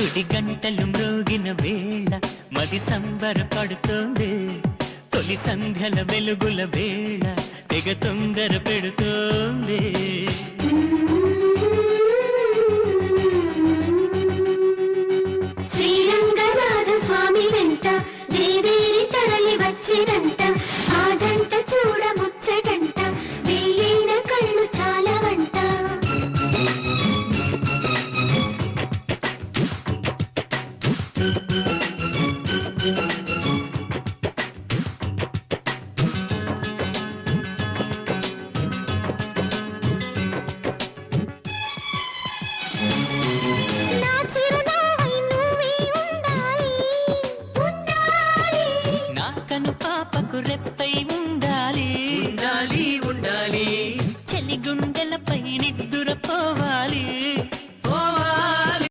గుడి గంటలు మ్రోగిన వేళ మది సంబరపడుతోంది తొలి సంధ్యల వెలుగుల వేళ తెగ తొందర పెడుతోంది